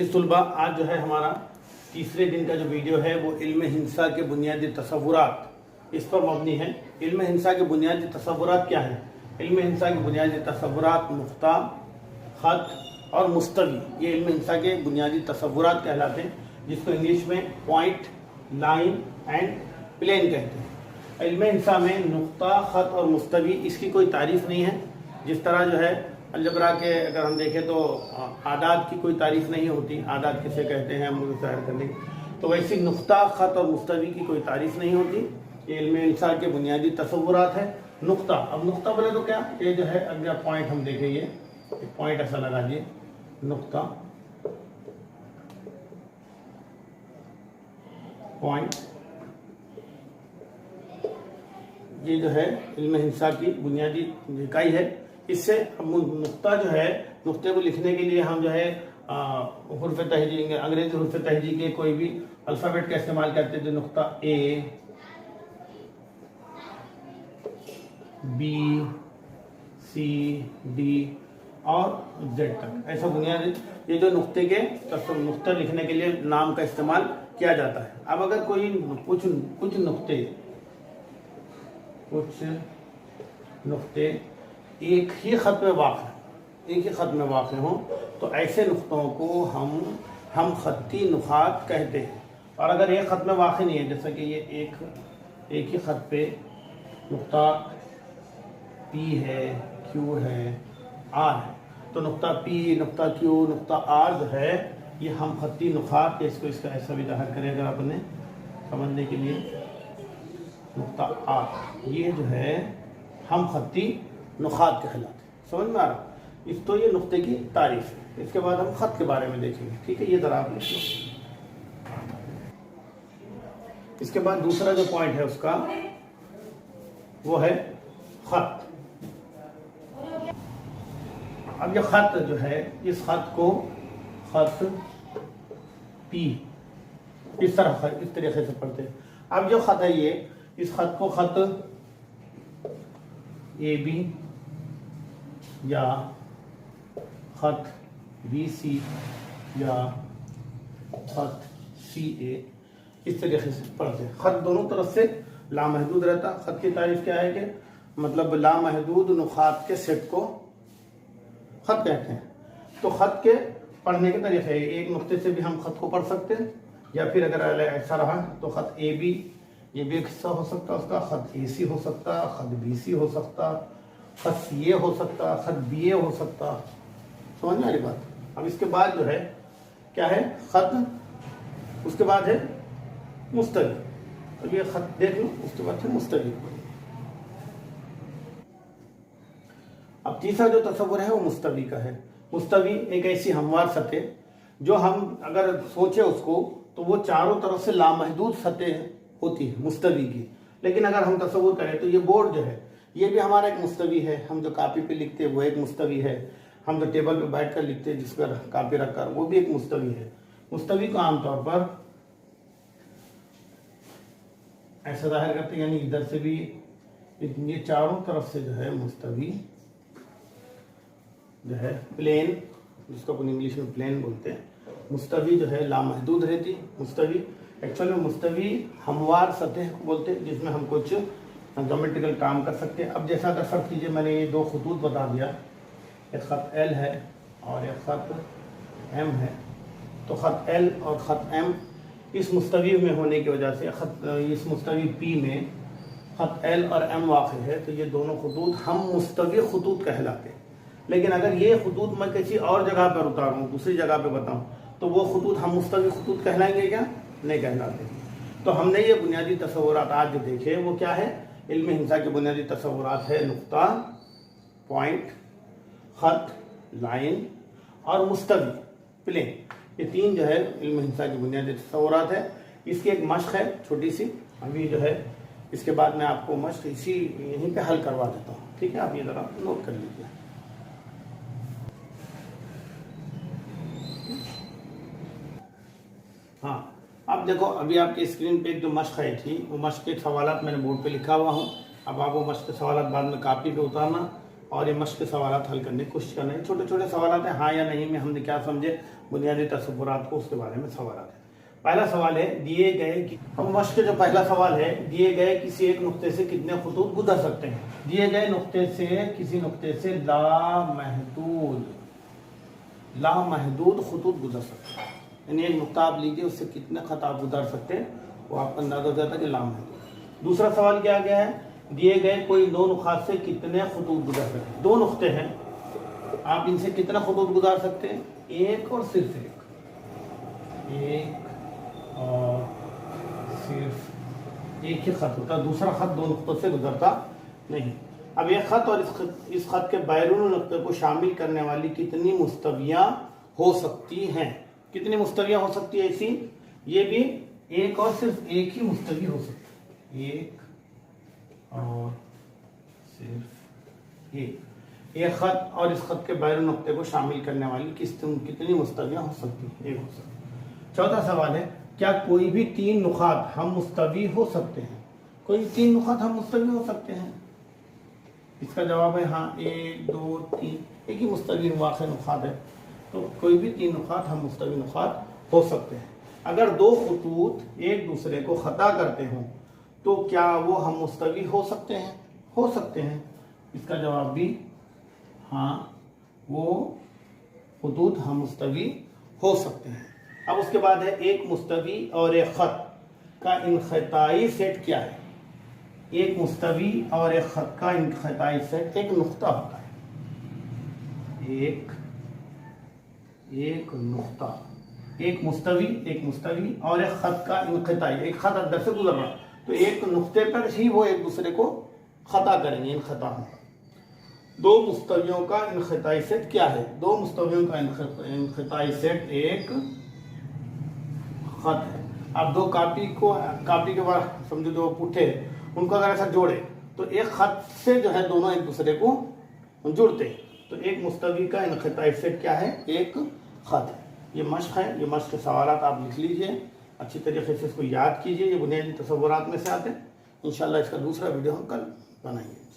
अजीज तुलबा, आज जो है हमारा तीसरे दिन का जो वीडियो है वो इल्म हिंसा के बुनियादी तसव्वुरात इस पर मबनी है। इल्म हिंसा के बुनियादी तसव्वुरात क्या है? इल्म हिंसा के बुनियादी तसव्वुरात नुक्ता, खत और मुस्तवी, ये इल्म हिंसा के बुनियादी तसव्वुरात कहलाते हैं, जिसको इंग्लिश में पॉइंट, लाइन एंड प्लेन कहते हैं। इल्म हिंसा में नुक्ता, खत और मुस्तवी, इसकी कोई तारीफ नहीं है। जिस तरह जो है अलजबरा के अगर हम देखें तो आदाद की कोई तारीफ नहीं होती, आदाद किसे कहते हैं हम लोग जाहिर करने, तो वैसी नुक्ता, खत और मुस्तवी की कोई तारीफ नहीं होती। ये इल्म हिंसा के बुनियादी तसव्वुरात है। नुक्ता, अब नुक्ता बोले तो क्या, ये जो है अगला पॉइंट हम देखें, ये पॉइंट ऐसा लगा दिए, नुक्ता, पॉइंट, ये जो है इल्म हिंसा की बुनियादी इकाई है। इससे नुक्ता जो है, नुक्ते को लिखने के लिए हम जो है हुर्फ तहजी, अंग्रेजी हुर्फ तहजी के कोई भी अल्फ़ाबेट का इस्तेमाल करते हैं, जो नुक्ता ए, बी, सी, डी और जेड तक, ऐसा बुनियादी ये जो नुक्ते के नुक्ता लिखने के लिए नाम का इस्तेमाल किया जाता है। अब अगर कोई कुछ नुक्ते एक ही खत में वाक़ हों तो ऐसे नुक्तों को हम खत्ती नुकात कहते हैं। और अगर एक खत में वाक़ नहीं है, जैसा कि ये एक ही खत पे नुक्ता पी है, क्यू है, आर है, तो नुक्ता पी, नुक्ता क्यू, नुक्ता आर जो है ये हम खत्ती नुकात, इसको इसका ऐसा भी ज़ाहिर करें अगर आपने समझने के लिए, नुक्ता आर, ये जो है हम खत्ती नुकात कहलाते हैं। समझ में आ रहा? इस तो ये नुक्ते की तारीफ है। इसके बाद हम खत के बारे में देखेंगे, ठीक है, ये ज़रा आप लिख लो। इसके बाद दूसरा जो पॉइंट है उसका वो है खत। अब ये खत जो है, इस खत को खत पी इस तरीके से पढ़ते हैं। अब जो खत है ये, इस खत को खत ए बी या खत बी सी या खत सी ए, इस तरीके से पढ़ते हैं। खत दोनों तरफ से लामहदूद रहता। खत की तारीफ क्या है कि मतलब लामहदूद नुकात के सेट को खत कहते हैं। तो खत के पढ़ने के तरीके, एक नुक्ते से भी हम खत को पढ़ सकते हैं, या फिर अगर ऐसा रहा तो खत ए बी, ये भी एक हिस्सा हो सकता है उसका, खत ए सी हो सकता, खत बी सी हो सकता, खत सी ए हो सकता, खत बी ए हो सकता। समझ में आ रही बात? अब इसके बाद जो है क्या है, खत, उसके बाद है मुस्तवी। अब ये खत देख लो, उसके बाद है मुस्तवी। अब तीसरा जो तस्वुर है वो मुस्तवी का है। मुस्तवी एक ऐसी हमवार सतह जो हम अगर सोचे उसको तो वो चारों तरफ से लामहदूद सतह होती है मुस्तवी की। लेकिन अगर हम तस्वुर करें तो ये बोर्ड जो है ये भी हमारा एक मुस्तवी है। हम जो कापी पे लिखते हैं वो एक मुस्तवी है। हम जो टेबल पे बैठ कर लिखते हैं जिस पर कापी रखकर, वो भी एक मुस्तवी है। मुस्तवी को आमतौर पर ऐसा जाहिर करते हैं, यानी इधर से भी, ये चारों तरफ से जो है मुस्तवी जो है प्लेन, जिसको अपन इंग्लिश में प्लेन बोलते हैं, मुस्तवी जो है लामहदूद रहती। मुस्तवी एक्चुअल में मुस्तवी हमवार सतह को बोलते हैं, जिसमें हम कुछ ज्योमेट्रिकल काम कर सकते हैं। अब जैसा अगर फर्क कीजिए, मैंने ये दो खतूत बता दिया, एक खत एल है और एक खत एम है, तो खत एल और खत एम इस मुस्तवी में होने की वजह से इस मुस्तवी पी में खत एल और एम वाक़ है, तो ये दोनों खतूत हम मुस्तवी खतूत कहलाते हैं। लेकिन अगर ये खतूत मैं किसी और जगह पर उतारूँ, दूसरी जगह पर बताऊँ, तो वो खतूत हम मुस्तवी खतूत कहलाएंगे क्या? नहीं कहलाते। तो हमने ये बुनियादी तस्वुरात आज जो देखे वो क्या है, इल्म हिंसा के बुनियादी तस्वुरात है नुक्ता, पॉइंट, खत, लाइन और मुस्तवी, प्लेन। ये तीन जो है इल्म हिंसा की बुनियादी तस्वुरात है। इसकी एक मश्क है छोटी सी, अभी जो है इसके बाद मैं आपको मश्क यहीं पे हल करवा देता हूँ, ठीक है? आप ये ज़रा नोट कर लीजिए। हाँ, अब देखो, अभी आपके स्क्रीन पे एक जो मश्क आई थी, वो मश्क के सवालात मैंने बोर्ड पे लिखा हुआ हूँ। अब आप वो मश्क के सवालात बाद में कापी पे उतारना, और ये मश्क के सवाल हल करने की कोशिश करना है। छोटे छोटे सवाल हैं, हाँ या नहीं में हमने क्या समझे, बुनियादी तसव्वुरात को, उसके बारे में सवाल हैं। पहला सवाल है, दिए गए कि अब मश्क के जो पहला सवाल है, दिए गए किसी एक नुक्ते से कितने खुतूत गुजर सकते हैं। दिए गए नुक्ते से, किसी नुक्ते से लामहदूद खुतूत गुजर सकते हैं, यानी एक नुक्ता आप लीजिए, उससे कितने खत आप गुजर सकते हैं, वो आपका अंदाजा हो जाता है कि लामहदूद। दूसरा सवाल क्या गया है, दिए गए कोई दो नुकात से कितने खुतूत गुजर सकते हैं। दो नुक्ते हैं, आप इनसे कितना खुतूत गुजार सकते हैं, एक और सिर्फ एक और सिर्फ एक ही खत होता है, दूसरा खत दो नुक्तों से गुजरता नहीं। अब एक खत और इस खत के बैरून नुक्ते को शामिल करने वाली कितनी मुस्तवियाँ हो सकती हैं, कितनी मुस्तवियाँ हो सकती है ऐसी, ये भी एक और सिर्फ एक ही मुस्तवी हो सकती है, एक और सिर्फ एक खत और इस खत के बैरून नुक्ते को शामिल करने वाली कितनी मुस्तवियाँ हो सकती है, एक हो सकती है। चौथा सवाल है, क्या कोई भी तीन नुकात हम मुस्तवी हो सकते हैं। कोई भी तीन नुकात हम मुस्तवी हो सकते हैं, इसका जवाब है हाँ, एक दो तीन, एक ही मुस्तवी वाक़ नुकात है, तो कोई भी तीन नुकात हम मुस्तवी नुकात हो सकते हैं। अगर दो खुतूत एक दूसरे को खता करते हों तो क्या वो हम मुस्तवी हो सकते हैं, हो सकते हैं, इसका जवाब भी हाँ, वो खुतूत हम मुस्तवी हो सकते हैं। अब उसके बाद है, एक मुस्तवी और एक खत का इनख़ताई सेट क्या है। एक मुस्तवी और एक खत का इनख़ताई सेट एक नुक्ता होता है, एक नुक्ता, एक मुस्तवी और एक खत का इनख़ताई, एक खत अंदर से गुजर रहा, तो एक नुक्ते पर ही वो एक दूसरे को खता करेंगे, इनख़ता होगा। दो मुस्तवियों का इनख़ताई सेट क्या है, दो मुस्तवियों का इनख़ताई सेट एक खत है। अब दो कापी के बाद समझो जो पुट्ठे, उनको अगर ऐसा जोड़े तो एक खत से जो है दोनों एक दूसरे को जुड़ते हैं, तो एक मुस्तवी का इनख़ताई सेट क्या है, एक खत है। ये मश्क है, ये मश्क के सवालात आप लिख लीजिए, अच्छी तरीके से इसको याद कीजिए, ये बुनियादी तसव्वुरात में से आते हैं। इंशाल्लाह इसका दूसरा वीडियो हम कल बनाएंगे।